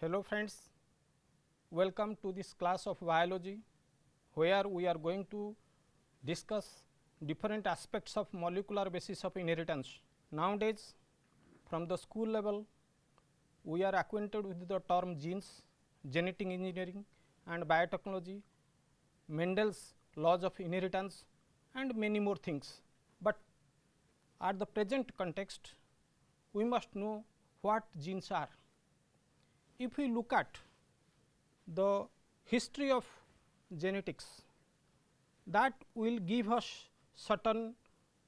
Hello friends, welcome to this class of biology where we are going to discuss different aspects of molecular basis of inheritance. Nowadays from the school level we are acquainted with the term genes, genetic engineering and biotechnology, Mendel's laws of inheritance and many more things. But at the present context we must know what genes are. If we look at the history of genetics, that will give us certain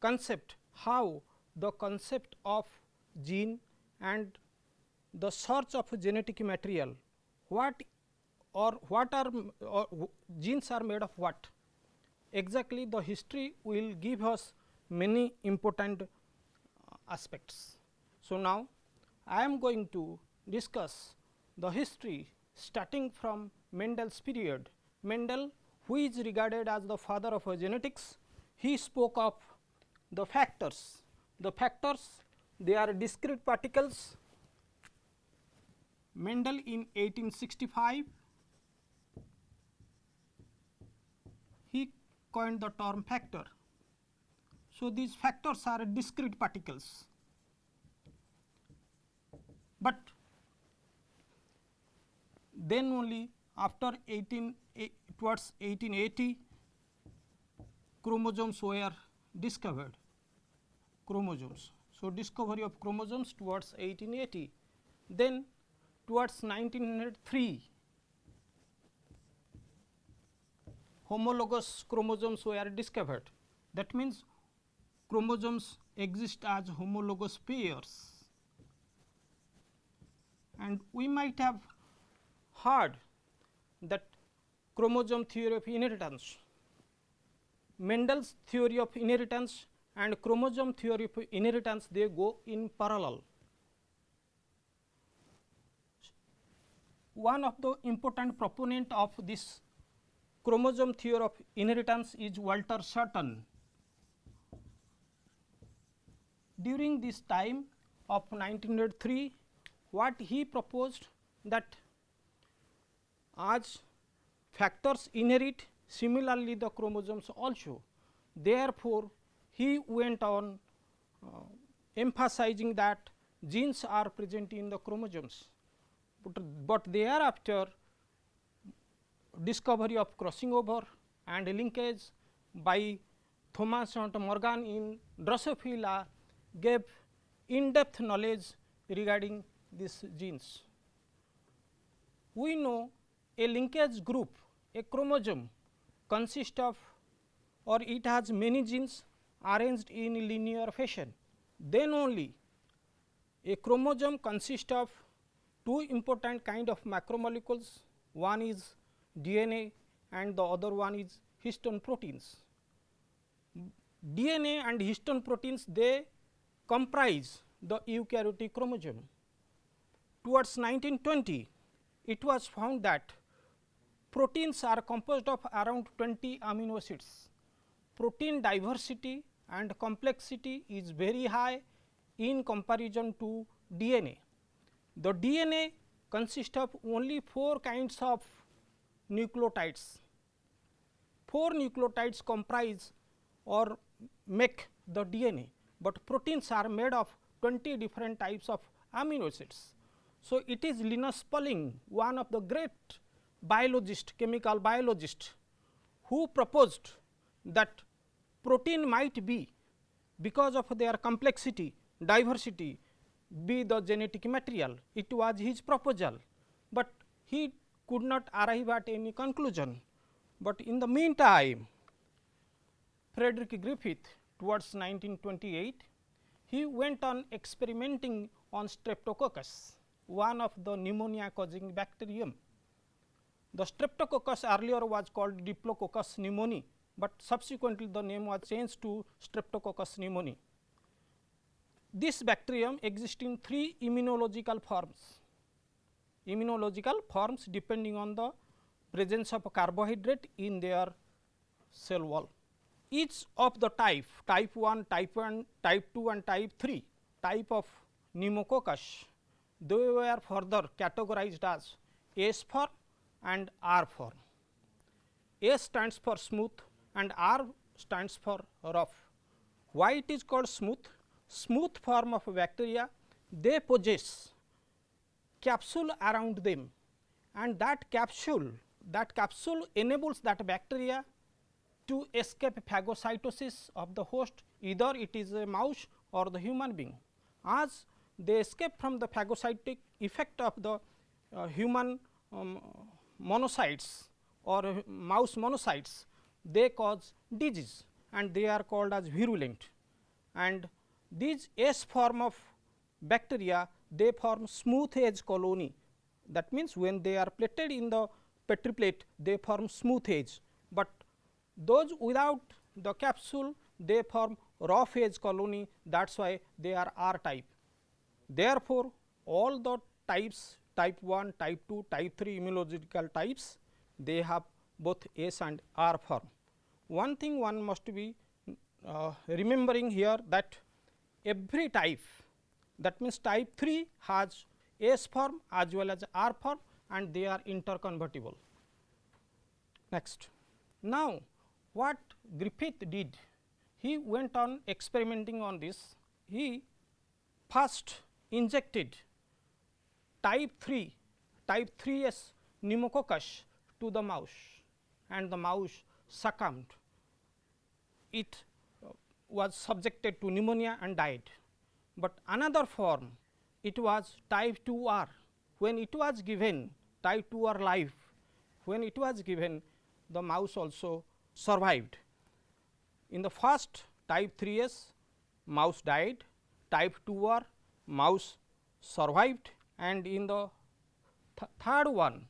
concept how the concept of gene and the search of genetic material, what are genes are made of what exactly, the history will give us many important aspects. So, now I am going to discuss the history starting from Mendel's period. Mendel, who is regarded as the father of genetics, he spoke of the factors. The factors, they are discrete particles. Mendel in 1865 he coined the term factor. So, these factors are discrete particles, but then only after towards 1880 chromosomes were discovered. Chromosomes. So, discovery of chromosomes towards 1880. Then towards 1903 homologous chromosomes were discovered. That means chromosomes exist as homologous pairs, and we might have heard that chromosome theory of inheritance. Mendel's theory of inheritance and chromosome theory of inheritance, they go in parallel. One of the important proponent of this chromosome theory of inheritance is Walter Sutton. During this time of 1903, what he proposed, that as factors inherit, similarly the chromosomes also. Therefore, he went on emphasizing that genes are present in the chromosomes, but thereafter discovery of crossing over and linkage by Thomas and Morgan in Drosophila gave in-depth knowledge regarding these genes. We know a linkage group, a chromosome consists of, or it has many genes arranged in linear fashion. Then only a chromosome consists of two important kind of macromolecules, one is DNA and the other one is histone proteins. DNA and histone proteins, they comprise the eukaryotic chromosome. Towards 1920, it was found that proteins are composed of around 20 amino acids. Protein diversity and complexity is very high in comparison to DNA. The DNA consists of only 4 kinds of nucleotides. 4 nucleotides comprise or make the DNA, but proteins are made of 20 different types of amino acids. So, it is Linus Pauling, one of the great biologist, chemical biologist, who proposed that protein might be, because of their complexity, diversity, be the genetic material. It was his proposal, but he could not arrive at any conclusion. But in the meantime, Frederick Griffith towards 1928, he went on experimenting on Streptococcus, one of the pneumonia causing bacterium. The Streptococcus earlier was called Diplococcus pneumoniae, but subsequently the name was changed to Streptococcus pneumoniae. This bacterium exists in 3 immunological forms depending on the presence of a carbohydrate in their cell wall. Each of the type 1, type 2 and type 3 type of pneumococcus they were further categorized as S form and R form. S stands for smooth and R stands for rough. Why it is called smooth? Smooth form of bacteria, they possess capsule around them, and that capsule enables that bacteria to escape phagocytosis of the host, either it is a mouse or the human being. As they escape from the phagocytic effect of the human monocytes or mouse monocytes, they cause disease and they are called as virulent. And these S form of bacteria, they form smooth edge colony. That means, when they are plated in the Petri plate, they form smooth edge, but those without the capsule, they form rough edge colony, that is why they are R type. Therefore, all the types, type 1, type 2, type 3 immunological types, they have both S and R form. One thing one must be remembering here, that every type, that means type 3 has S form as well as R form, and they are interconvertible. Next. Now, what Griffith did, he went on experimenting on this. He first injected type 3S pneumococcus to the mouse, and the mouse succumbed. It was subjected to pneumonia and died. But another form, it was type 2R. When it was given, type 2R live, when it was given, the mouse also survived. In the first type 3S, mouse died, type 2R, mouse survived, and in the third one,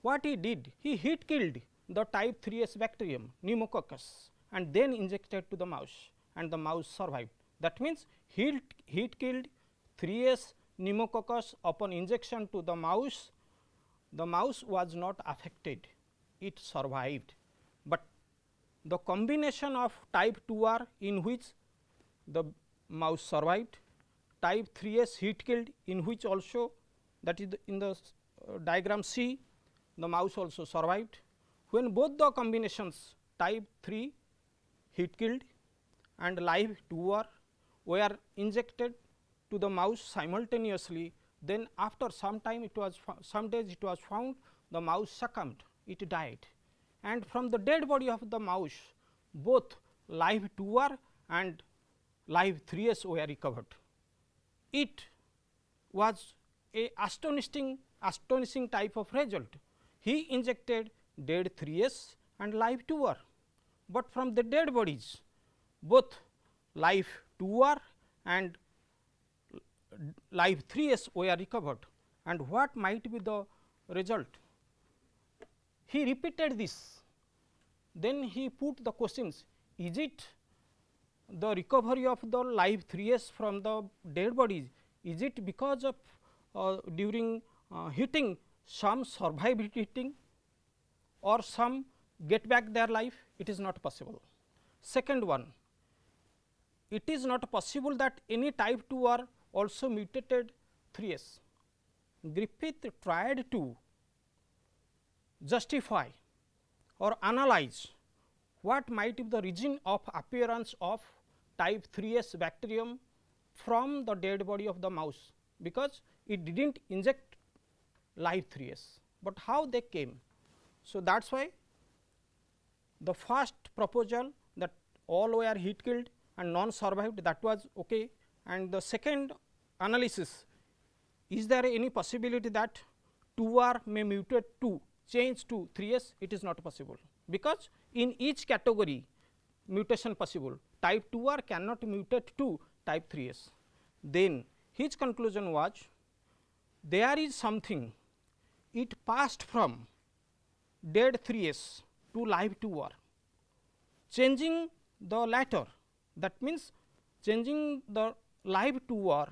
what he did, he heat killed the type 3S bacterium pneumococcus and then injected to the mouse, and the mouse survived. That means, heat killed 3S pneumococcus upon injection to the mouse was not affected, it survived. But the combination of type 2R, in which the mouse survived, type 3S heat killed, in which also, that is in the diagram C, the mouse also survived. When both the combinations type 3 heat killed and live 2R were injected to the mouse simultaneously, then after some time some days it was found the mouse succumbed, it died, and from the dead body of the mouse, both live 2R and live 3S were recovered. It was a astonishing type of result. He injected dead 3S and live 2R, but from the dead bodies, both live 2R and live 3S were recovered. And what might be the result? He repeated this, then he put the questions, is it the recovery of the live 3S from the dead bodies, is it because of during heating some survived heating or some get back their life? It is not possible. Second one, it is not possible that any type 2R also mutated 3S. Griffith tried to justify or analyze what might be the reason of appearance of type 3S bacterium from the dead body of the mouse, because it did not inject live 3S, but how they came. So, that is why the first proposal that all were heat killed and none survived, that was okay, and the second analysis, is there any possibility that 2R may mutate to change to 3S? It is not possible, because in each category mutation possible, type 2R cannot mutate to type 3S. Then his conclusion was, there is something, it passed from dead 3S to live 2R, changing the latter, that means changing the live 2R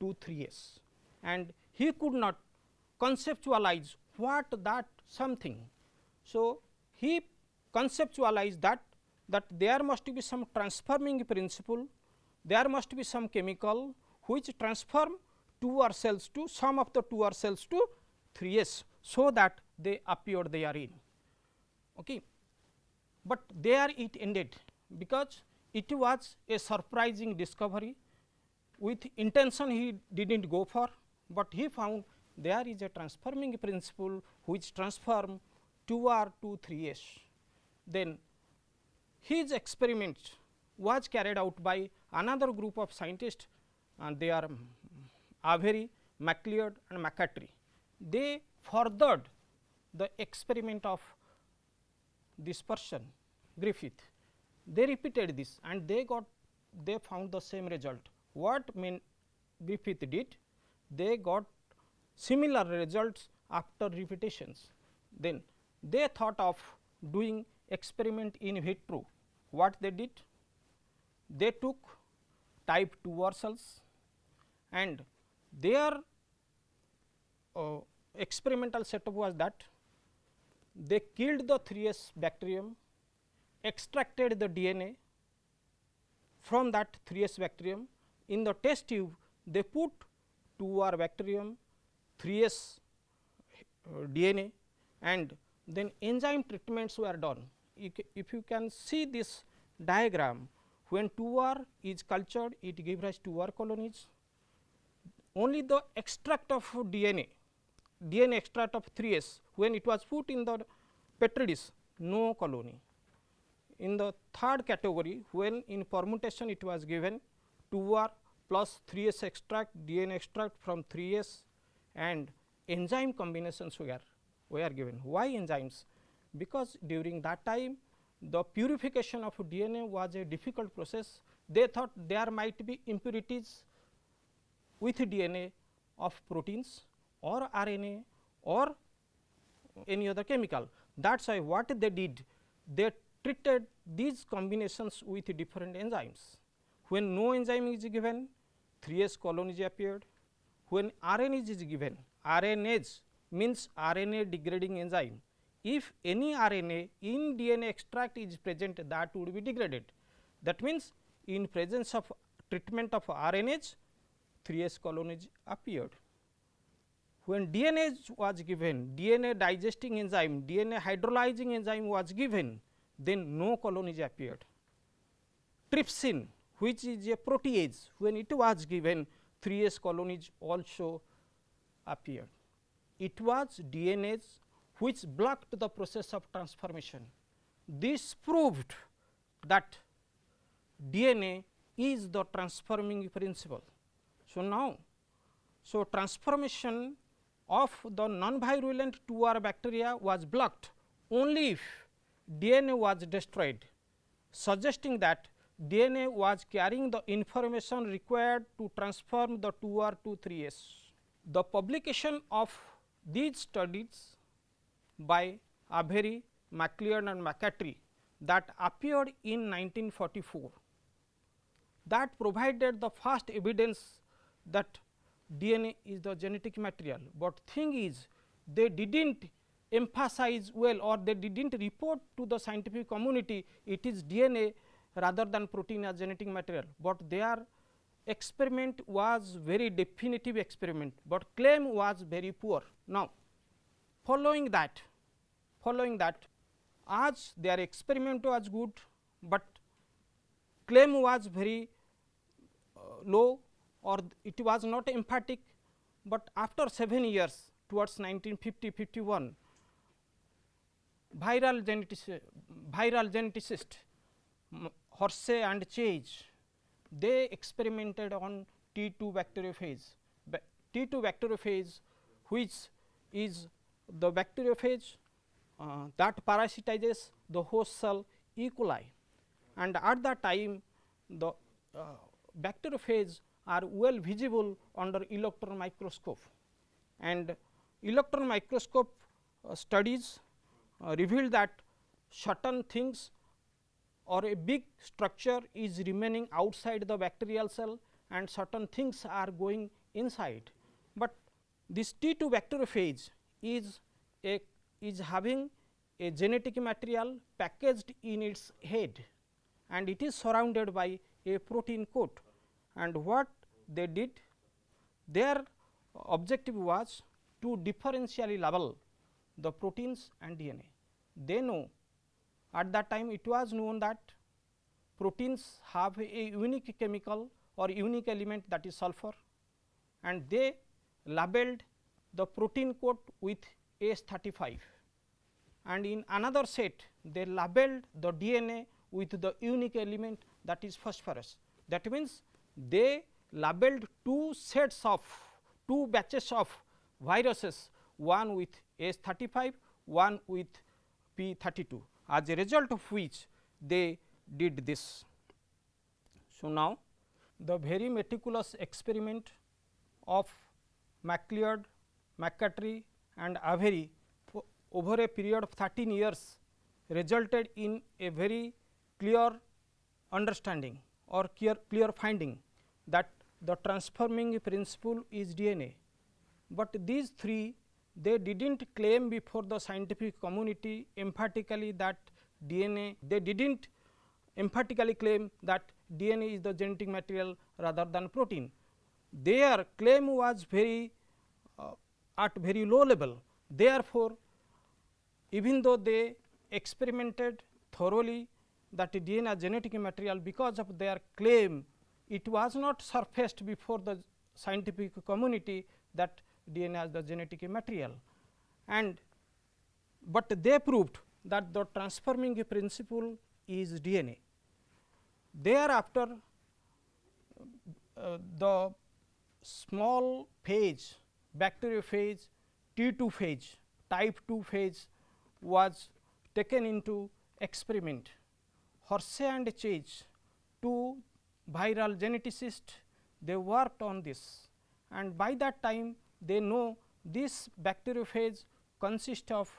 to 3S, and he could not conceptualize what that something. So, he conceptualized that there must be some transforming principle, there must be some chemical which transform 2R cells to some of the 2R cells to 3S, so that they appeared therein. Okay. But there it ended, because it was a surprising discovery. With intention he did not go for, but he found there is a transforming principle which transform 2R to 3S. Then his experiment was carried out by another group of scientists, and they are Avery, MacLeod and McCarthy. They furthered the experiment of this person Griffith. They repeated this and they found the same result. What Griffith did? They got similar results after repetitions. Then they thought of doing experiment in vitro. What they did? They took type 2R cells, and their experimental setup was that they killed the 3S bacterium, extracted the DNA from that 3S bacterium. In the test tube they put 2R bacterium, 3S DNA, and then enzyme treatments were done. If you can see this diagram, when 2R is cultured, it gives rise to 2R colonies. Only the extract of DNA extract of 3S, when it was put in the petri dish, no colony. In the third category, when in permutation it was given 2R plus 3S extract, DNA extract from 3S, and enzyme combinations were given. Why enzymes? Because during that time the purification of DNA was a difficult process. They thought there might be impurities with DNA of proteins or RNA or any other chemical. That is why what they did, they treated these combinations with different enzymes. When no enzyme is given, 3S colonies appeared. When RNase is given, RNase means RNA degrading enzyme. If any RNA in DNA extract is present, that would be degraded. That means, in presence of treatment of RNase, 3S colonies appeared. When DNA was given, DNA digesting enzyme, DNA hydrolyzing enzyme was given, then no colonies appeared. Trypsin, which is a protease, when it was given, 3S colonies also appeared. It was DNA which blocked the process of transformation. This proved that DNA is the transforming principle. So, now, transformation of the non-virulent 2R bacteria was blocked only if DNA was destroyed, suggesting that DNA was carrying the information required to transform the 2R to 3S. The publication of these studies by Avery, MacLeod and McCarthy that appeared in 1944, that provided the first evidence that DNA is the genetic material, but thing is they did not emphasize well, or they did not report to the scientific community it is DNA rather than protein as genetic material, but their experiment was very definitive experiment, but claim was very poor. Now, following that as their experiment was good, but claim was very low, or it was not emphatic, but after 7 years towards 1950-51, viral geneticist Horsey and Chase, they experimented on T2 bacteriophage. T2 bacteriophage, which is the bacteriophage that parasitizes the host cell E. coli, and at that time the bacteriophage are well visible under electron microscope, and electron microscope studies revealed that certain things or a big structure is remaining outside the bacterial cell and certain things are going inside. But this T2 bacteriophage is having a genetic material packaged in its head, and it is surrounded by a protein coat. And what they did, their objective was to differentially label the proteins and DNA. They know, at that time it was known that proteins have a unique chemical or unique element, that is sulfur, and they labeled the protein coat with AS35, and in another set they labeled the DNA with the unique element, that is phosphorus. That means, they labeled two batches of viruses, one with AS35, one with P32, as a result of which they did this. So, now the very meticulous experiment of MacLeod, McCarthy and Avery over a period of 13 years resulted in a very clear understanding or clear finding that the transforming principle is DNA, but these three they did not claim before the scientific community emphatically that DNA, they did not emphatically claim that DNA is the genetic material rather than protein. Their claim was very at very low level. Therefore, even though they experimented thoroughly that DNA is genetic material, because of their claim it was not surfaced before the scientific community that DNA is the genetic material, and but they proved that the transforming principle is DNA. Thereafter, the small phase, bacteriophage, T2 phase, type 2 phase was taken into experiment. Horsey and Chase, two viral geneticists, they worked on this, and by that time they know this bacteriophage consists of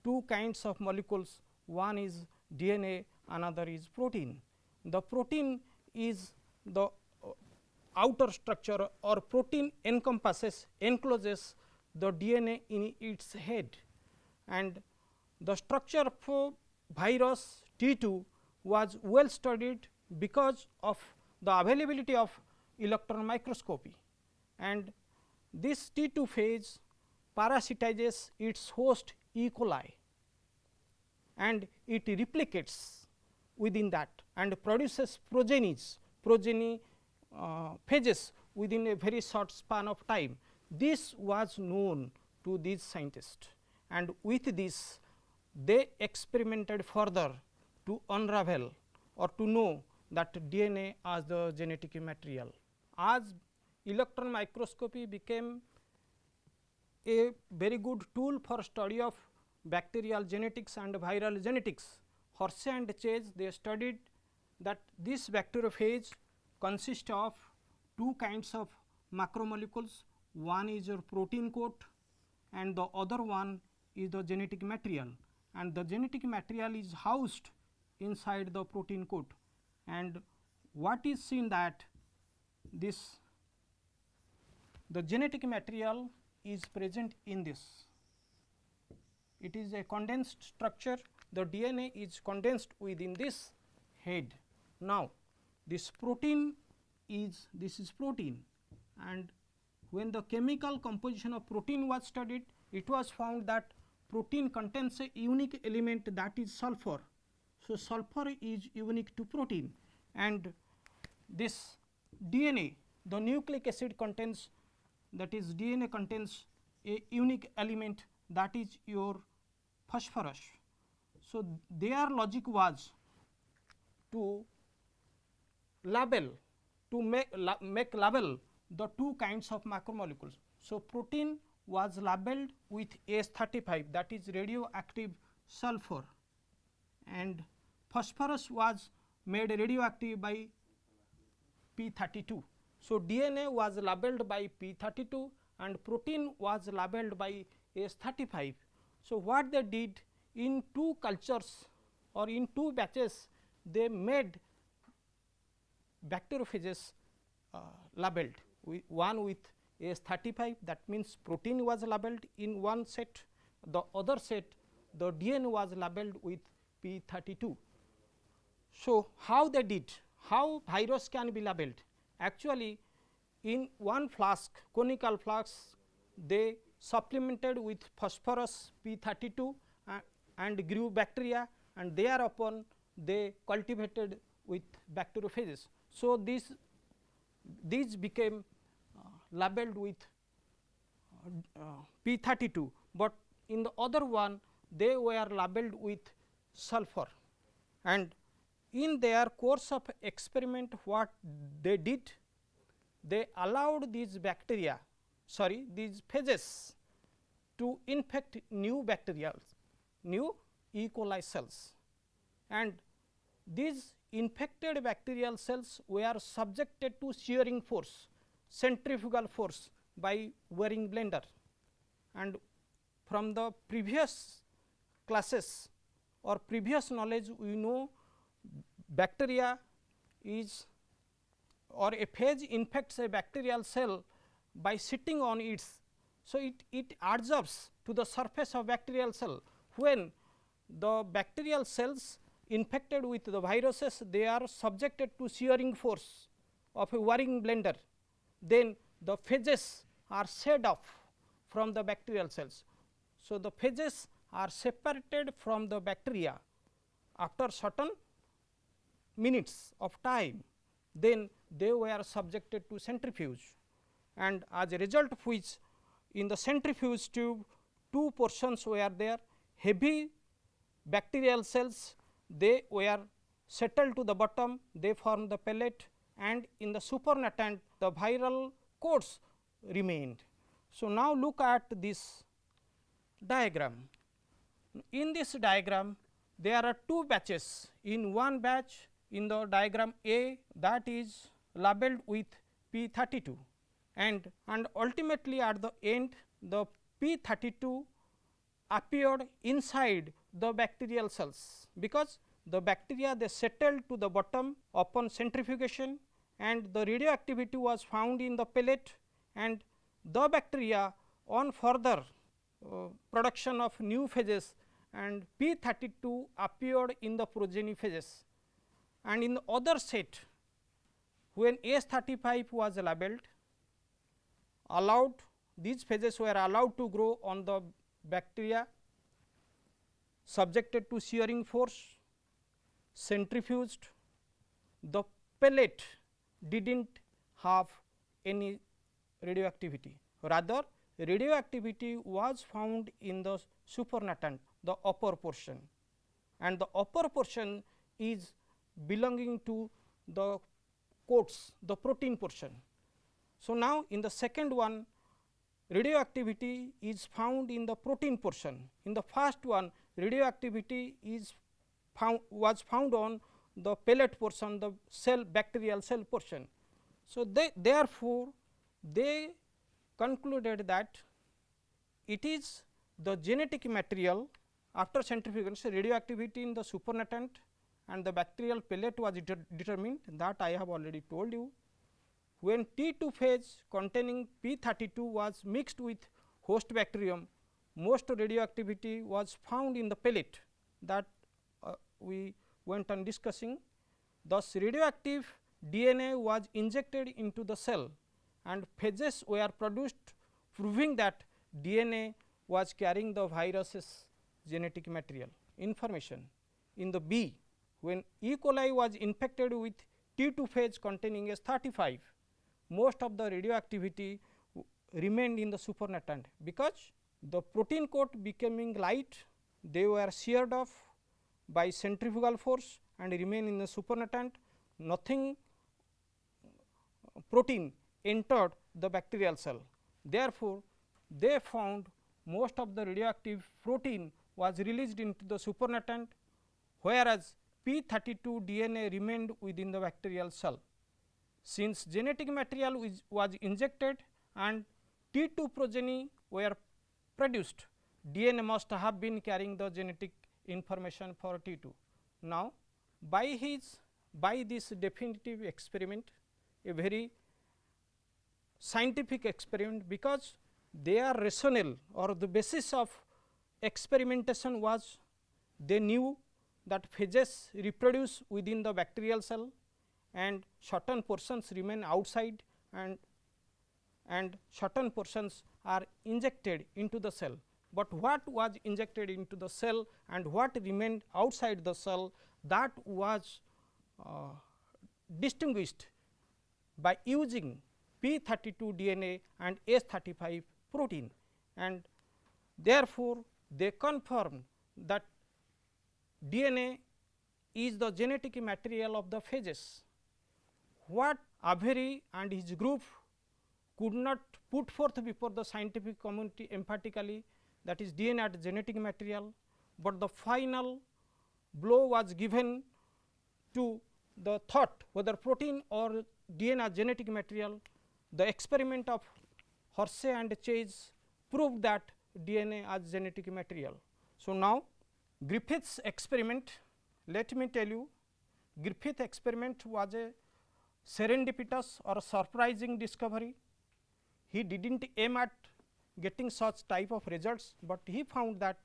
two kinds of molecules, one is DNA, another is protein. The protein is the outer structure, or protein encloses the DNA in its head, and the structure of virus T2 was well studied because of the availability of electron microscopy, and this T2 phase parasitizes its host E. coli, and it replicates within that and produces progeny phages within a very short span of time. This was known to these scientists, and with this they experimented further to unravel or to know that DNA as the genetic material. As electron microscopy became a very good tool for study of bacterial genetics and viral genetics, Horsey and Chase they studied that this bacteriophage consists of two kinds of macromolecules, one is your protein coat and the other one is the genetic material, and the genetic material is housed inside the protein coat, and what is seen that this the genetic material is present in this. It is a condensed structure, the DNA is condensed within this head. Now, this protein is protein, and when the chemical composition of protein was studied, it was found that protein contains a unique element, that is sulfur. So, sulfur is unique to protein, and this DNA, the nucleic acid contains, that is DNA contains a unique element, that is your phosphorus. So, their logic was to label, to make label the two kinds of macromolecules. So, protein was labeled with AS35, that is radioactive sulfur, and phosphorus was made radioactive by P32. So, DNA was labeled by P32 and protein was labeled by AS35. So, what they did in two cultures or in two batches, they made bacteriophages labeled, one with AS35, that means protein was labeled in one set, the other set the DNA was labeled with P32. So, how they did, how virus can be labeled? Actually, in one flask, conical flask, they supplemented with phosphorus P32 and grew bacteria, and thereupon they cultivated with bacteriophages. So, these became labeled with P32, but in the other one they were labeled with sulfur, and in their course of experiment what they did, they allowed these bacteria, these phages to infect new bacteria, new E. coli cells, and these infected bacterial cells were subjected to shearing force, centrifugal force by Waring blender. And from the previous classes or previous knowledge, we know bacteria is, or a phage infects a bacterial cell by sitting on its. So, it adsorbs to the surface of bacterial cell. When the bacterial cells infected with the viruses, they are subjected to shearing force of a Waring blender, then the phages are shed off from the bacterial cells. So, the phages are separated from the bacteria after certain minutes of time, then they were subjected to centrifuge, and as a result of which in the centrifuge tube two portions were there, heavy bacterial cells, they were settled to the bottom, they formed the pellet, and in the supernatant the viral coats remained. So, now look at this diagram. In this diagram there are two batches. In one batch, in the diagram A, that is labeled with P32, and ultimately at the end the P32 appeared inside the bacterial cells, because the bacteria they settled to the bottom upon centrifugation, and the radioactivity was found in the pellet, and the bacteria on further production of new phages, and P32 appeared in the progeny phages. And in the other set, when S35 was labeled, these phages were allowed to grow on the bacteria subjected to shearing force, centrifuged. The pellet did not have any radioactivity, rather radioactivity was found in the supernatant, the upper portion, and the upper portion is belonging to the coats, the protein portion. So, now in the second one radioactivity is found in the protein portion. In the first one radioactivity was found on the pellet portion, the cell bacterial cell portion. So, therefore, they concluded that it is the genetic material after centrifugation, radioactivity in the supernatant and the bacterial pellet was determined, that I have already told you. When T2 phase containing P32 was mixed with host bacterium, most radioactivity was found in the pellet, that we went on discussing. Thus, radioactive DNA was injected into the cell and phages were produced, proving that DNA was carrying the virus's genetic material information. In the B, when E. coli was infected with T2 phase containing S35, most of the radioactivity remained in the supernatant, because the protein coat becoming light, they were sheared off by centrifugal force and remain in the supernatant. Nothing protein entered the bacterial cell. Therefore, they found most of the radioactive protein was released into the supernatant, whereas P32 DNA remained within the bacterial cell. Since genetic material was injected and T2 progeny were produced, DNA must have been carrying the genetic information for T2. Now, by this definitive experiment, a very scientific experiment, because their rationale or the basis of experimentation was they knew that phages reproduce within the bacterial cell and certain portions remain outside, and and certain portions are injected into the cell. But what was injected into the cell and what remained outside the cell, that was distinguished by using P32 DNA and S35 protein, and therefore, they confirmed that DNA is the genetic material of the phages. What Avery and his group could not put forth before the scientific community emphatically, that is DNA as genetic material, but the final blow was given to the thought whether protein or DNA as genetic material. The experiment of Hershey and Chase proved that DNA as genetic material. So, now Griffith's experiment, let me tell you, Griffith experiment was a serendipitous or surprising discovery. He did not aim at getting such type of results, but he found that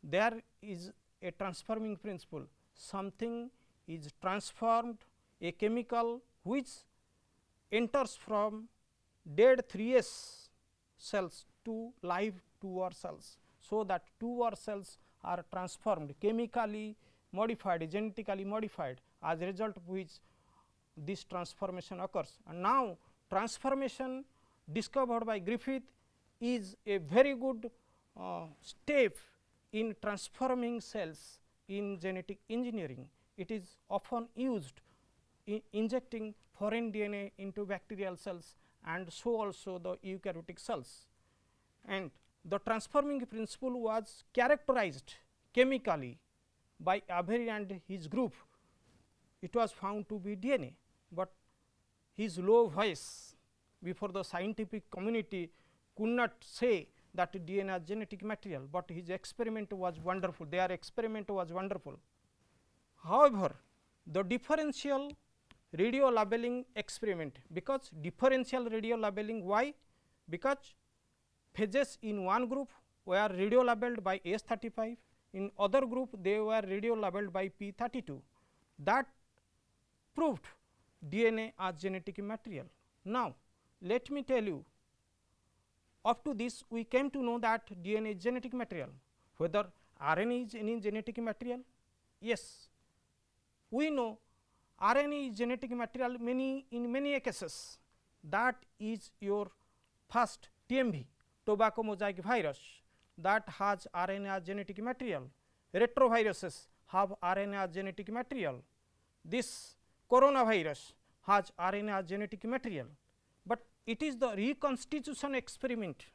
there is a transforming principle. Something is transformed, a chemical which enters from dead 3S cells to live 2R cells. So, that 2R cells are transformed, chemically modified, genetically modified, as a result of which this transformation occurs. And now, transformation discovered by Griffith is a very good step in transforming cells in genetic engineering. It is often used in injecting foreign DNA into bacterial cells and so also the eukaryotic cells. And the transforming principle was characterized chemically by Avery and his group. It was found to be DNA, but his low voice before the scientific community could not say that DNA is genetic material, but his experiment was wonderful, their experiment was wonderful. However, the differential radio labeling experiment, because differential radio labeling, why? Because phages in one group were radio labeled by S35, in other group they were radio labeled by P32. That proved DNA as genetic material. Now, let me tell you, up to this we came to know that DNA is genetic material. Whether RNA is any genetic material? Yes, we know RNA is genetic material in many cases. That is your first TMV, tobacco mosaic virus, that has RNA as genetic material. Retroviruses have RNA as genetic material. This coronavirus has RNA as genetic material, but it is the reconstitution experiment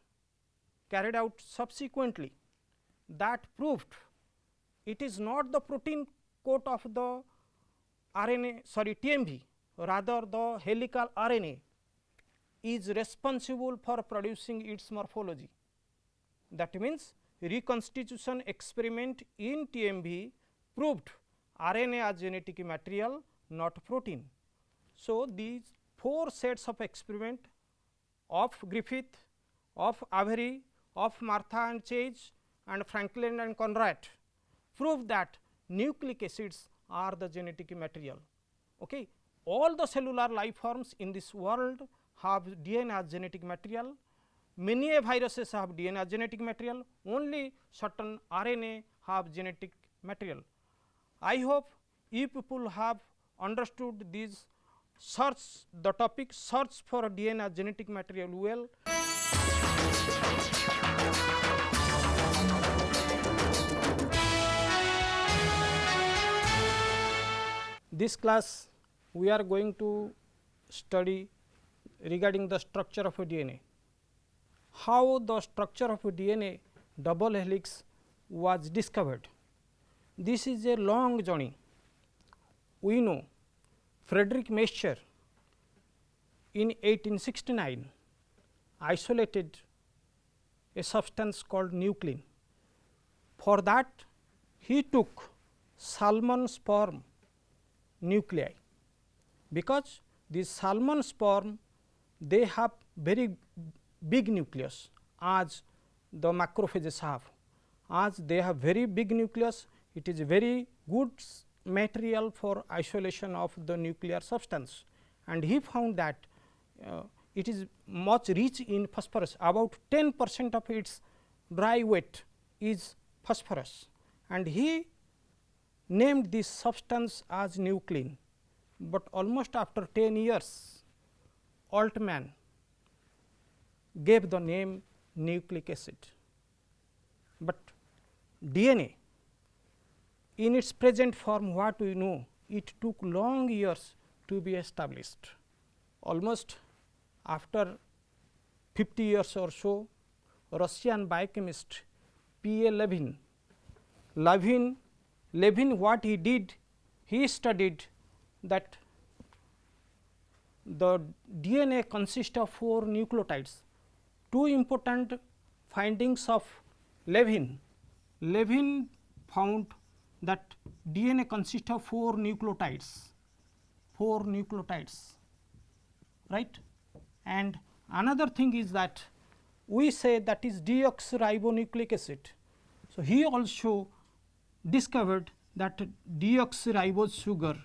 carried out subsequently that proved it is not the protein coat of the TMV, rather the helical RNA is responsible for producing its morphology. That means, reconstitution experiment in TMV proved RNA as genetic material, not protein. So, these 4 sets of experiment of Griffith, of Avery, of Martha and Chase, and Franklin and Conrad prove that nucleic acids are the genetic material. Okay. All the cellular life forms in this world have DNA as genetic material. Many viruses have DNA as genetic material, only certain RNA have genetic material. I hope you people have understood this the topic search for DNA as genetic material well. This class we are going to study regarding the structure of a DNA, how the structure of a DNA double helix was discovered. This is a long journey. We know Frederick Mescher in 1869 isolated a substance called nuclein. For that he took salmon sperm nuclei, because these salmon sperm they have very big nucleus as the macrophages have. As they have very big nucleus, it is very good material for isolation of the nuclear substance, and he found that it is much rich in phosphorus, about 10% of its dry weight is phosphorus, and he named this substance as nuclein. But almost after 10 years, Altman gave the name nucleic acid. But DNA in its present form, what we know, it took long years to be established. Almost after 50 years or so, Russian biochemist P. A. Levin, what he did, he studied that the DNA consists of 4 nucleotides. Two important findings of Levin found that DNA consists of 4 nucleotides, right. And another thing is that we say that is deoxyribonucleic acid. So, he also discovered that deoxyribose sugar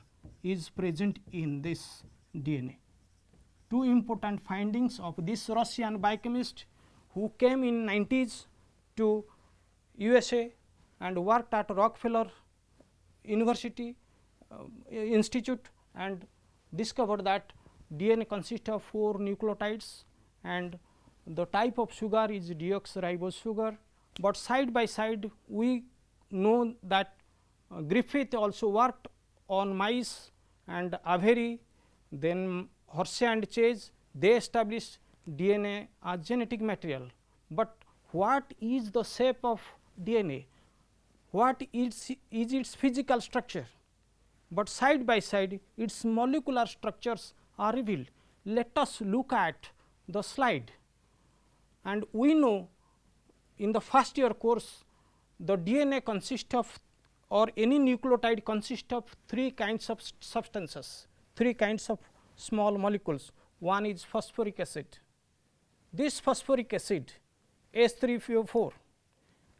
is present in this DNA. Two important findings of this Russian biochemist who came in 90s to USA and worked at Rockefeller University Institute and discovered that DNA consists of 4 nucleotides and the type of sugar is deoxyribose sugar. But side by side we know that Griffith also worked on mice and Avery, then Hershey and Chase, they established DNA as genetic material. But what is the shape of DNA? What is its physical structure? But side by side its molecular structures are revealed. Let us look at the slide, and we know in the first year course the DNA consists of, or any nucleotide consists of 3 kinds of substances, 3 kinds of small molecules. One is phosphoric acid. This phosphoric acid H3PO4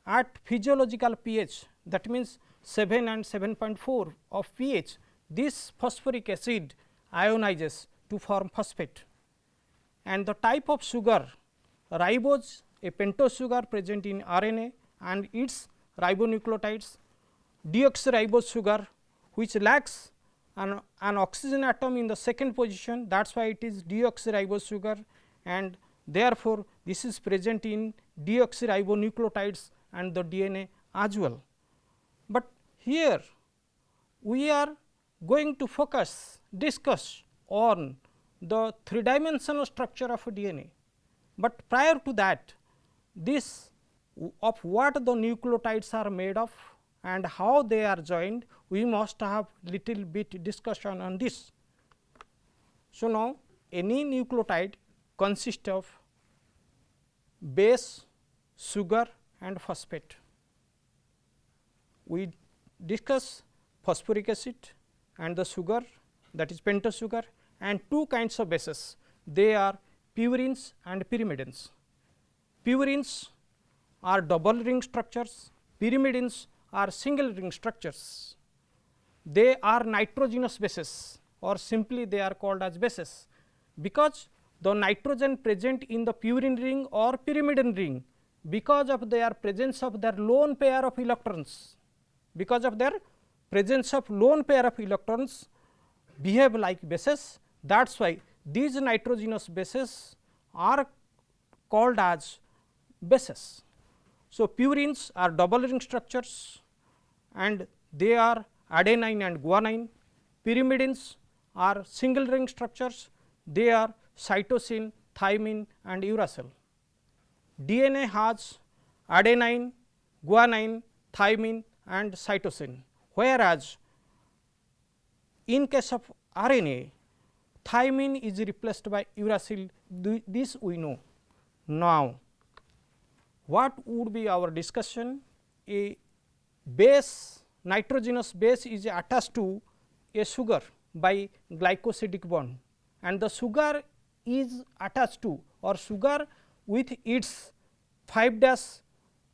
at physiological pH, that means 7 and 7.4 of pH, this phosphoric acid ionizes to form phosphate. And the type of sugar, ribose, a pentose sugar present in RNA and its ribonucleotides, deoxyribose sugar which lacks an oxygen atom in the second position, that is why it is deoxyribose sugar, and therefore, this is present in deoxyribonucleotides and the DNA as well. But here we are going to discuss on the 3-dimensional structure of a DNA. But prior to that, this of what the nucleotides are made of and how they are joined, we must have little bit discussion on this. So, now any nucleotide consists of base, sugar and phosphate. We discuss phosphoric acid and the sugar, that is pentose sugar, and 2 kinds of bases, they are purines and pyrimidines. Purines are double ring structures, pyrimidines are single ring structures. They are nitrogenous bases, or simply they are called as bases, because the nitrogen present in the purine ring or pyrimidine ring, because of their presence of their lone pair of electrons, behave like bases. That is why these nitrogenous bases are called as bases. So, purines are double ring structures and they are adenine and guanine. Pyrimidines are single ring structures, they are cytosine, thymine and uracil. DNA has adenine, guanine, thymine and cytosine, whereas in case of RNA, thymine is replaced by uracil, this we know. Now, what would be our discussion? A base, nitrogenous base is attached to a sugar by glycosidic bond, and the sugar is attached to, or sugar with its 5'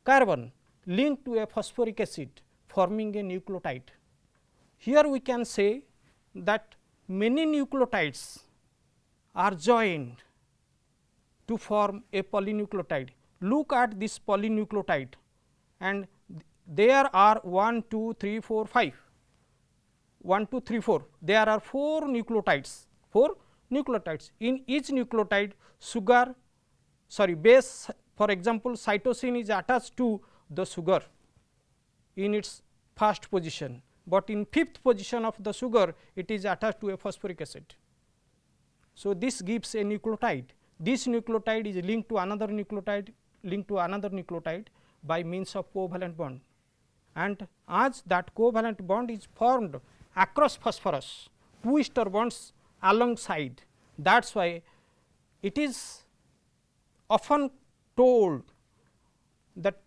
carbon linked to a phosphoric acid forming a nucleotide. Here we can say that many nucleotides are joined to form a polynucleotide. Look at this polynucleotide, and there are 1, 2, 3, 4, 5, 1, 2, 3, 4. There are 4 nucleotides, 4 nucleotides. In each nucleotide, base, for example, cytosine is attached to the sugar in its first position, but in 5th position of the sugar it is attached to a phosphoric acid. So, this gives a nucleotide. This nucleotide is linked to another nucleotide, by means of covalent bond, and as that covalent bond is formed across phosphorus, 2 ester bonds alongside. That is why it is often told that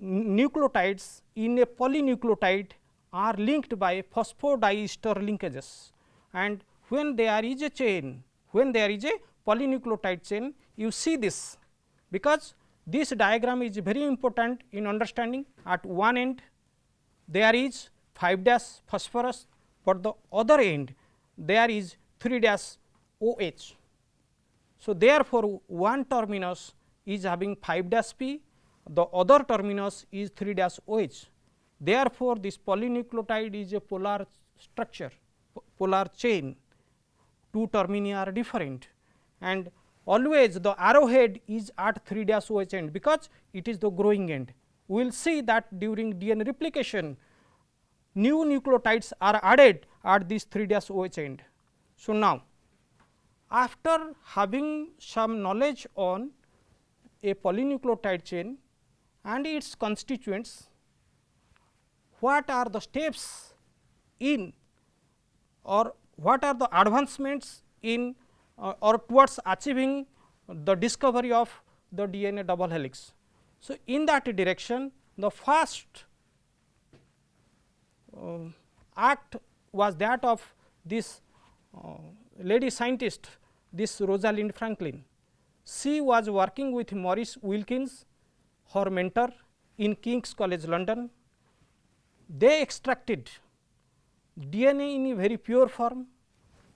nucleotides in a polynucleotide are linked by phosphodiester linkages, and when there is a chain, when there is a polynucleotide chain, you see this, because this diagram is very important in understanding. At one end there is 5 dash phosphorus, but the other end there is 3 dash OH. So, therefore, one terminus is having 5 dash P, the other terminus is 3 dash OH. Therefore, this polynucleotide is a polar structure, polar chain, 2 termini are different, and always the arrowhead is at 3 dash OH end, because it is the growing end. We will see that during DNA replication new nucleotides are added at this 3 dash OH end. So, now after having some knowledge on a polynucleotide chain and its constituents, what are the steps in, or what are the advancements in or towards achieving the discovery of the DNA double helix. So, in that direction, the first act was that of this lady scientist, this Rosalind Franklin. She was working with Maurice Wilkins, her mentor, in King's College London. They extracted DNA in a very pure form,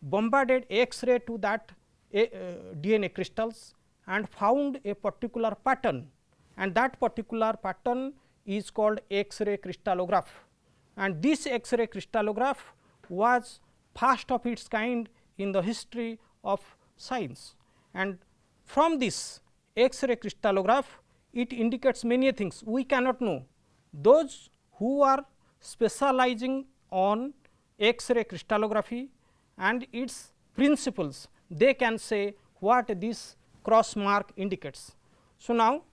bombarded X-ray to that DNA crystals, and found a particular pattern, and that particular pattern is called X-ray crystallograph, and this X-ray crystallograph was first of its kind in the history of science. And from this X-ray crystallograph, it indicates many things we cannot know. Those who are specializing on X-ray crystallography and its principles, they can say what this cross mark indicates. So, now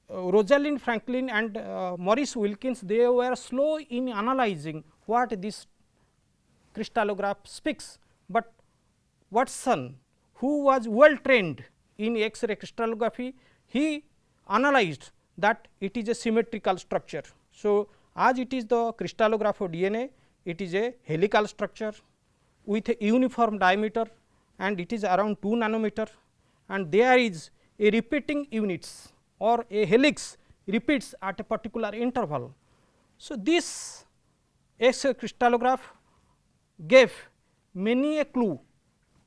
Rosalind Franklin and Maurice Wilkins, they were slow in analyzing what this crystallograph speaks, but Watson, who was well trained in X-ray crystallography, he analyzed that it is a symmetrical structure. So, as it is the crystallograph of DNA, it is a helical structure with a uniform diameter, and it is around 2 nanometer, and there is a repeating units, or a helix repeats at a particular interval. So, this X-ray crystallograph gave many a clue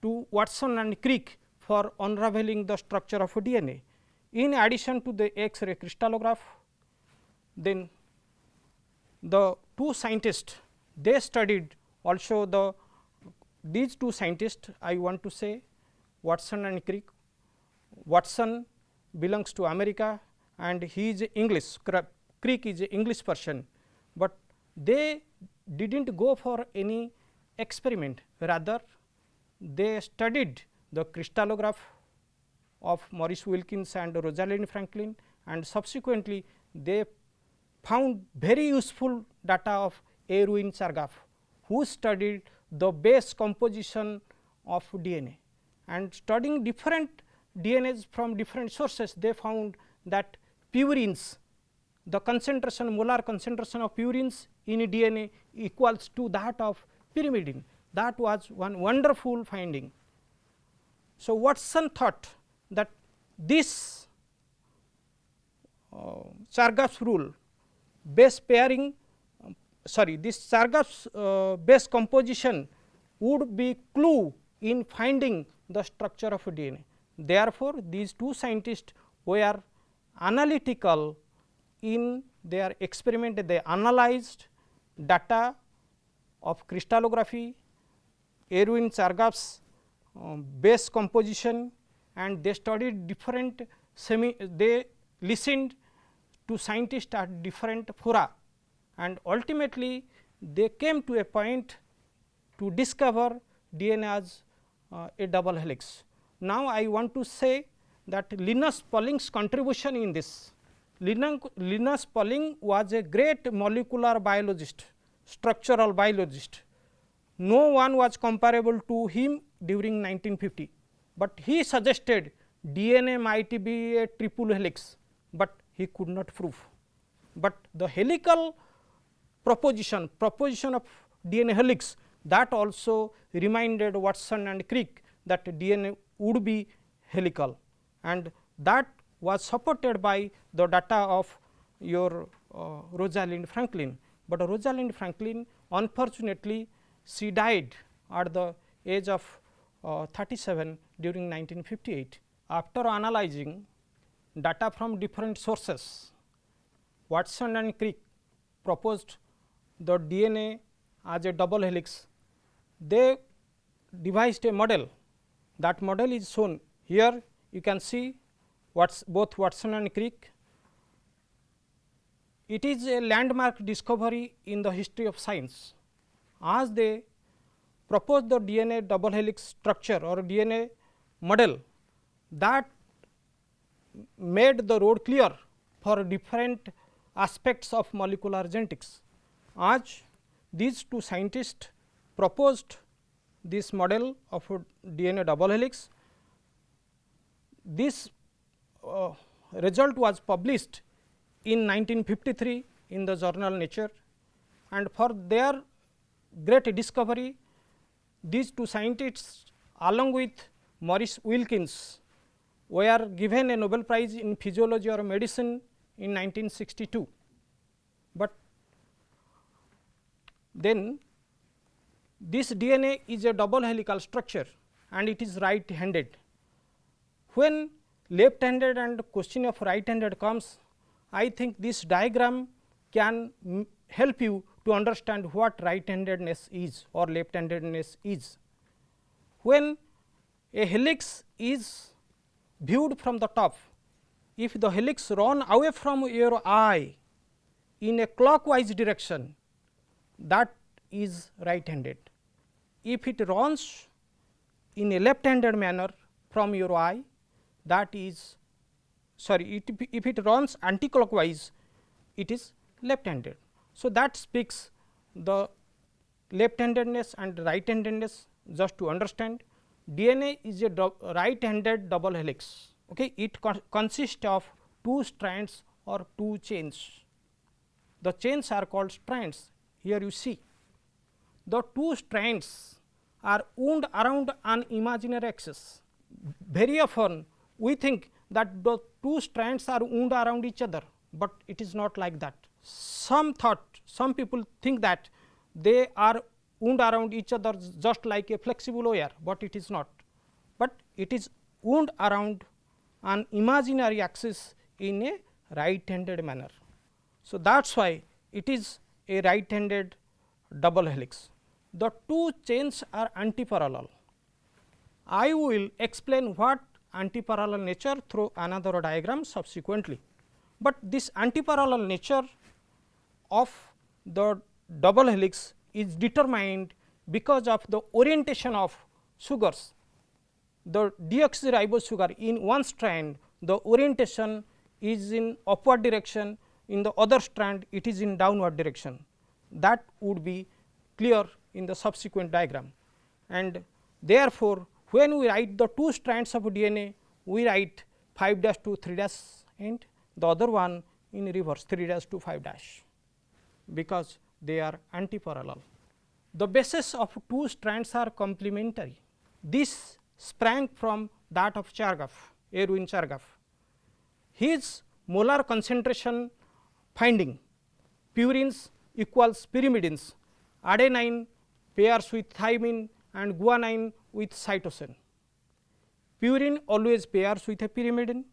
to Watson and Crick for unraveling the structure of DNA. In addition to the X-ray crystallograph, then the two scientists, they studied also these two scientists, I want to say Watson and Crick. Watson belongs to America and he is English, Crick is an English person, but they did not go for any experiment, rather they studied the crystallograph of Maurice Wilkins and Rosalind Franklin, and subsequently they found very useful data of Erwin Chargaff, who studied the base composition of DNA, and studying different DNAs from different sources, they found that purines, the concentration, molar concentration of purines in DNA equals to that of pyrimidine. That was one wonderful finding. So, Watson thought that this Chargaff's rule, base pairing, this Chargaff's base composition would be clue in finding the structure of DNA. Therefore, these two scientists were analytical in their experiment. They analyzed data of crystallography, Erwin Chargaff's base composition, and they studied different they listened to scientists at different fora, and ultimately they came to a point to discover DNA as a double helix. Now, I want to say that Linus Pauling's contribution in this. Linus Pauling was a great molecular biologist, structural biologist. No one was comparable to him during 1950, but he suggested DNA might be a triple helix, but he could not prove. But the helical proposition of DNA helix, that also reminded Watson and Crick that DNA would be helical, and that was supported by the data of your Rosalind Franklin. But Rosalind Franklin, unfortunately, she died at the age of 37 during 1958. After analyzing data from different sources, Watson and Crick proposed the DNA as a double helix. They devised a model. That model is shown here. You can see both Watson and Crick. It is a landmark discovery in the history of science, as they proposed the DNA double helix structure or DNA model that made the road clear for different aspects of molecular genetics. As these two scientists proposed this model of a DNA double helix, this result was published in 1953 in the journal Nature, and for their great discovery, these two scientists along with Maurice Wilkins were given a Nobel Prize in Physiology or Medicine in 1962. But then this DNA is a double helical structure and it is right handed. When left handed and question of right handed comes, I think this diagram can help you to understand what right handedness is or left handedness is. When a helix is viewed from the top, if the helix run away from your eye in a clockwise direction, that is right handed. If it runs in a left handed manner from your eye, that is if it runs anti-clockwise, it is left handed. So, that speaks the left handedness and right handedness. Just to understand, DNA is a right handed double helix. Okay. It consists of two strands or two chains. The chains are called strands. Here you see the two strands are wound around an imaginary axis. Very often we think that the two strands are wound around each other, but it is not like that. Some people think that they are wound around each other just like a flexible wire, but it is not. But it is wound around an imaginary axis in a right handed manner. So, that is why it is a right handed double helix. The two chains are antiparallel. I will explain what antiparallel nature through another diagram subsequently, but this antiparallel nature of the double helix is determined because of the orientation of sugars. The deoxyribose sugar in one strand, the orientation is in upward direction, in the other strand it is in downward direction. That would be clear in the subsequent diagram, and therefore, when we write the two strands of DNA, we write 5 dash to 3 dash and the other one in reverse 3 dash to 5 dash, because they are antiparallel. The bases of two strands are complementary. This sprang from that of Chargaff, Erwin Chargaff. His molar concentration finding, purines equals pyrimidines, adenine pairs with thymine and guanine with cytosine. Purine always pairs with a pyrimidine.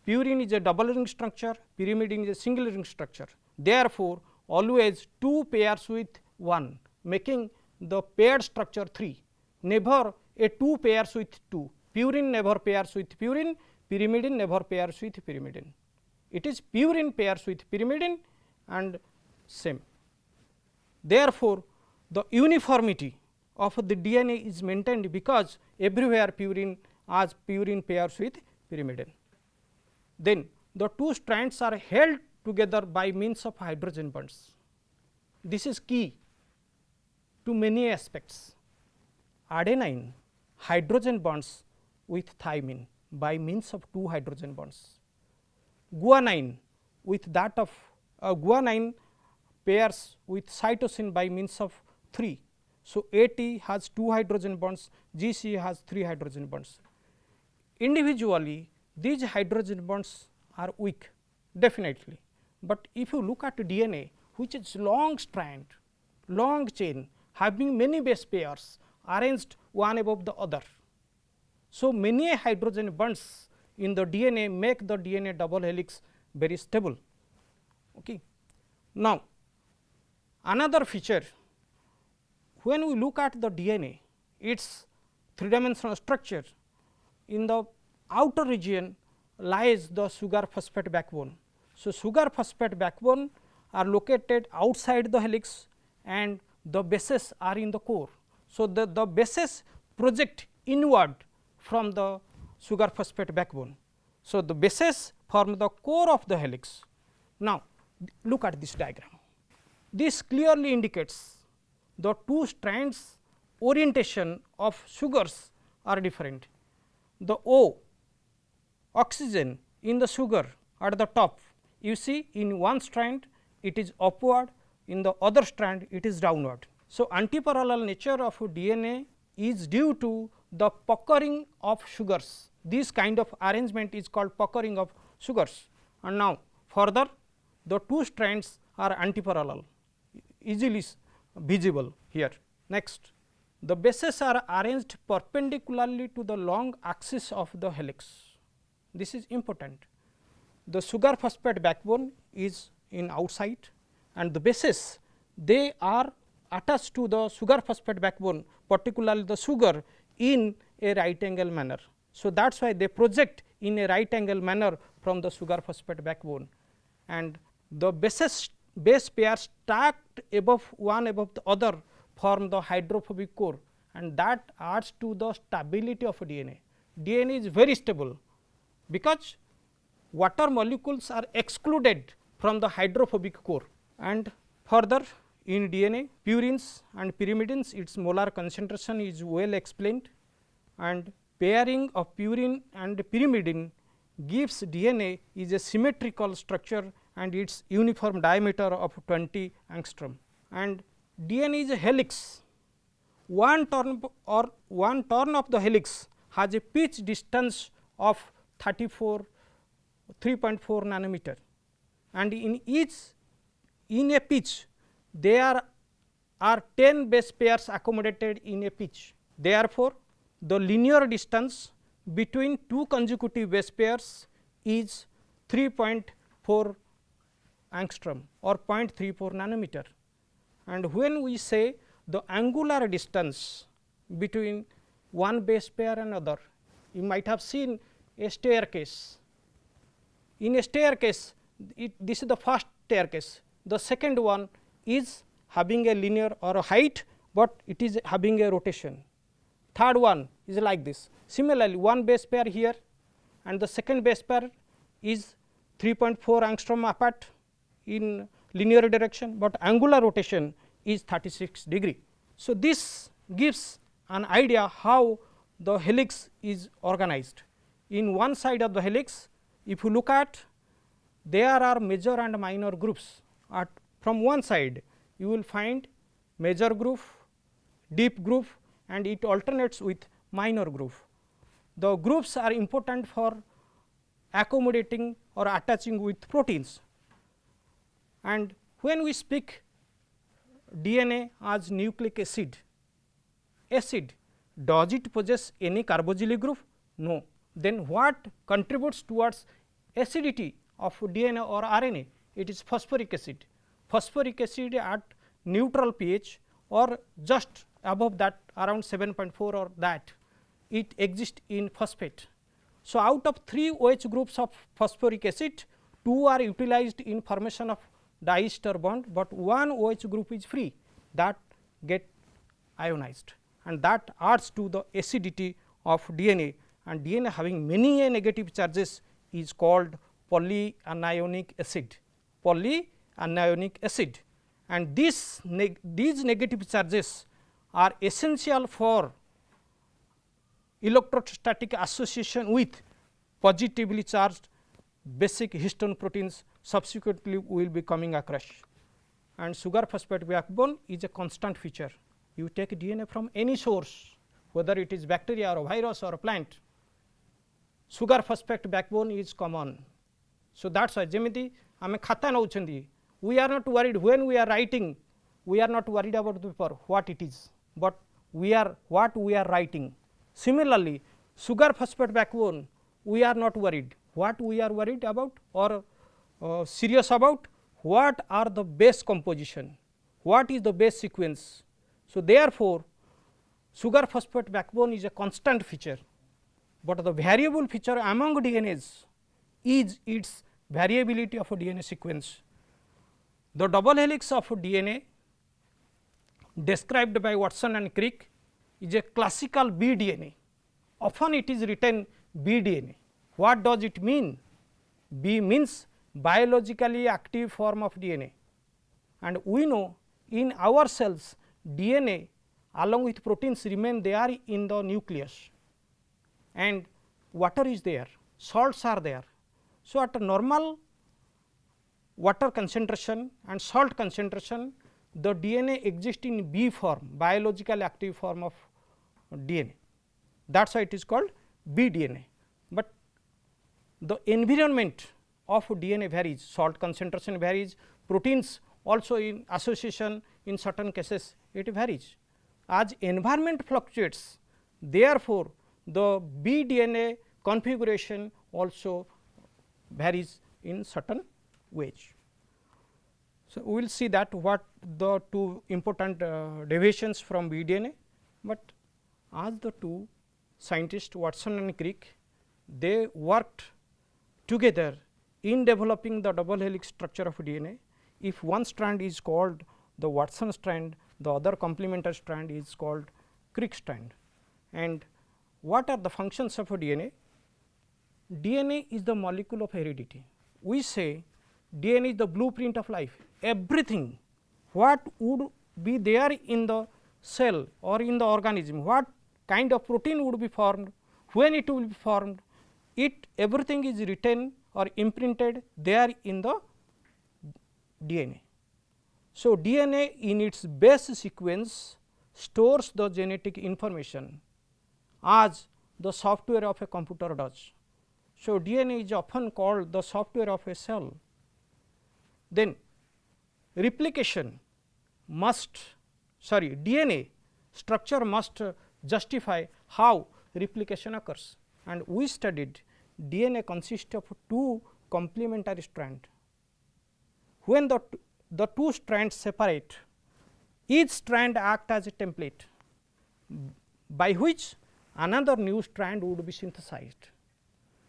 Purine is a double ring structure, pyrimidine is a single ring structure. Therefore, always 2 pairs with 1, making the paired structure 3. Never a 2 pairs with 2. Purine never pairs with purine, pyrimidine never pairs with pyrimidine. It is purine pairs with pyrimidine and same. Therefore, the uniformity of the DNA is maintained because everywhere purine pairs with pyrimidine. Then the 2 strands are held together by means of hydrogen bonds. This is key to many aspects. Adenine hydrogen bonds with thymine by means of 2 hydrogen bonds. Guanine with that of guanine pairs with cytosine by means of 3. So, AT has 2 hydrogen bonds, GC has 3 hydrogen bonds. Individually these hydrogen bonds are weak definitely, but if you look at DNA which is long strand, long chain having many base pairs arranged one above the other. So, many hydrogen bonds in the DNA make the DNA double helix very stable. Okay. Now, another feature, when we look at the DNA, its 3-dimensional structure, in the outer region lies the sugar phosphate backbone. So, sugar phosphate backbone are located outside the helix and the bases are in the core. So, the bases project inward from the sugar phosphate backbone. So, the bases form the core of the helix. Now, look at this diagram. This clearly indicates the 2 strands orientation of sugars are different. The O oxygen in the sugar at the top, you see in one strand it is upward, in the other strand it is downward. So, antiparallel nature of DNA is due to the puckering of sugars. This kind of arrangement is called puckering of sugars. And now, further the 2 strands are antiparallel, easily visible here. Next, the bases are arranged perpendicularly to the long axis of the helix. This is important. The sugar phosphate backbone is in outside and the bases, they are attached to the sugar phosphate backbone, particularly the sugar, in a right angle manner. So, that is why they project in a right angle manner from the sugar phosphate backbone, and the base pairs stacked one above the other form the hydrophobic core, and that adds to the stability of DNA. DNA is very stable because water molecules are excluded from the hydrophobic core. And further, in DNA, purines and pyrimidines, its molar concentration is well explained, and pairing of purine and pyrimidine gives DNA is a symmetrical structure and its uniform diameter of 20 angstrom. And DNA is a helix. One turn of the helix has a pitch distance of 3.4 nanometer, and in a pitch there are 10 base pairs accommodated in a pitch. Therefore, the linear distance between 2 consecutive base pairs is 3.4 angstrom or 0.34 nanometer. And when we say the angular distance between one base pair and another, you might have seen a staircase. In a staircase, this is the first staircase, the second one is having a linear or a height, but it is having a rotation. Third one is like this. Similarly, one base pair here and the second base pair is 3.4 angstrom apart in linear direction, but angular rotation is 36 degree. So, this gives an idea how the helix is organized. In one side of the helix, if you look at, there are major and minor grooves. From one side you will find major groove, deep groove, and it alternates with minor groove. The grooves are important for accommodating or attaching with proteins. And when we speak DNA as nucleic acid, does it possess any carboxylic group? No. Then what contributes towards acidity of DNA or RNA? It is phosphoric acid. Phosphoric acid at neutral pH or just above that around 7.4 or that, it exists in phosphate. So, out of 3 OH groups of phosphoric acid, 2 are utilized in formation of diester bond, but 1 OH group is free, that get ionized, and that adds to the acidity of DNA, and DNA having many negative charges is called polyanionic acid. Polyanionic acid, and these negative charges are essential for electrostatic association with positively charged basic histone proteins, subsequently we will be coming across. And sugar phosphate backbone is a constant feature. You take DNA from any source, whether it is bacteria or a virus or a plant, sugar phosphate backbone is common. So, that is why jemiti ame khata nauchandi, we are not worried when we are writing, we are not worried about the paper what it is, but we are what we are writing. Similarly, sugar phosphate backbone, we are not worried what we are worried about or serious about, what are the base composition, what is the base sequence. So, therefore, sugar phosphate backbone is a constant feature, but the variable feature among DNAs is its variability of a DNA sequence. The double helix of DNA described by Watson and Crick is a classical B-DNA. Often it is written B-DNA. What does it mean? B means biologically active form of DNA, and we know in our cells DNA along with proteins remain there in the nucleus, and water is there, salts are there. So, at a normal water concentration and salt concentration, the DNA exists in B form, biologically active form of DNA. That is why it is called B DNA, but the environment of DNA varies, salt concentration varies, proteins also in association in certain cases it varies. As environment fluctuates, therefore, the B DNA configuration also varies in certain ways. So, we will see that what the two important deviations from B DNA, but as the two scientists Watson and Crick, they worked together in developing the double helix structure of DNA. If one strand is called the Watson strand, the other complementary strand is called Crick strand. And what are the functions of a DNA? DNA is the molecule of heredity. We say DNA is the blueprint of life. Everything what would be there in the cell or in the organism, what kind of protein would be formed, when it will be formed, it everything is written or imprinted there in the DNA. So, DNA in its base sequence stores the genetic information as the software of a computer does. So, DNA is often called the software of a cell. Then replication must DNA structure must justify how replication occurs, and we studied DNA consists of 2 complementary strands. When the 2 strands separate, each strand acts as a template by which another new strand would be synthesized.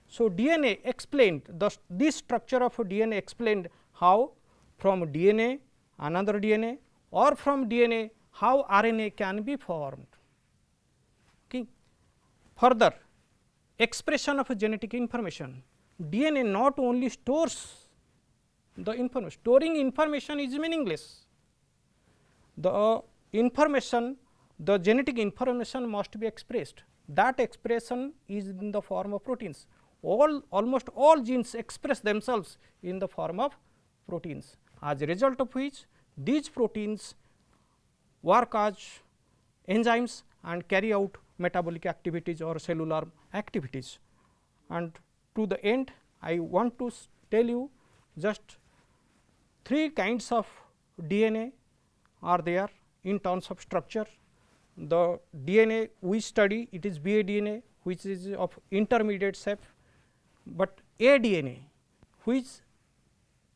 So, DNA explained this structure of DNA explained how from DNA another DNA or from DNA how RNA can be formed. Okay. Further, expression of genetic information, DNA not only stores the information, storing information is meaningless. The information, the genetic information must be expressed. That expression is in the form of proteins. Almost all genes express themselves in the form of proteins, as a result of which these proteins work as enzymes and carry out metabolic activities or cellular activities. And to the end, I want to tell you just 3 kinds of DNA are there in terms of structure. The DNA we study, it is BA DNA, which is of intermediate shape, but A DNA which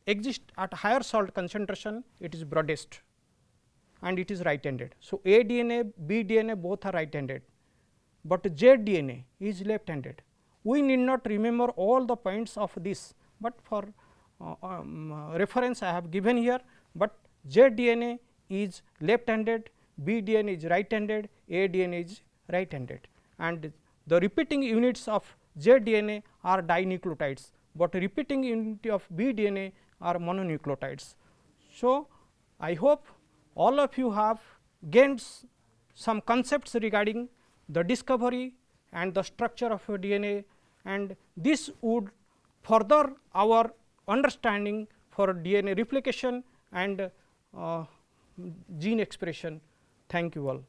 exists at higher salt concentration, it is broadest and it is right handed. So, A DNA, B DNA both are right handed, but Z DNA is left handed. We need not remember all the points of this, but for reference I have given here, but Z DNA is left handed, B DNA is right handed, A DNA is right handed, and the repeating units of Z DNA are dinucleotides, but repeating unit of B DNA are mononucleotides. So, I hope all of you have gained some concepts regarding the discovery and the structure of a DNA, and this would further our understanding for DNA replication and gene expression. Thank you all.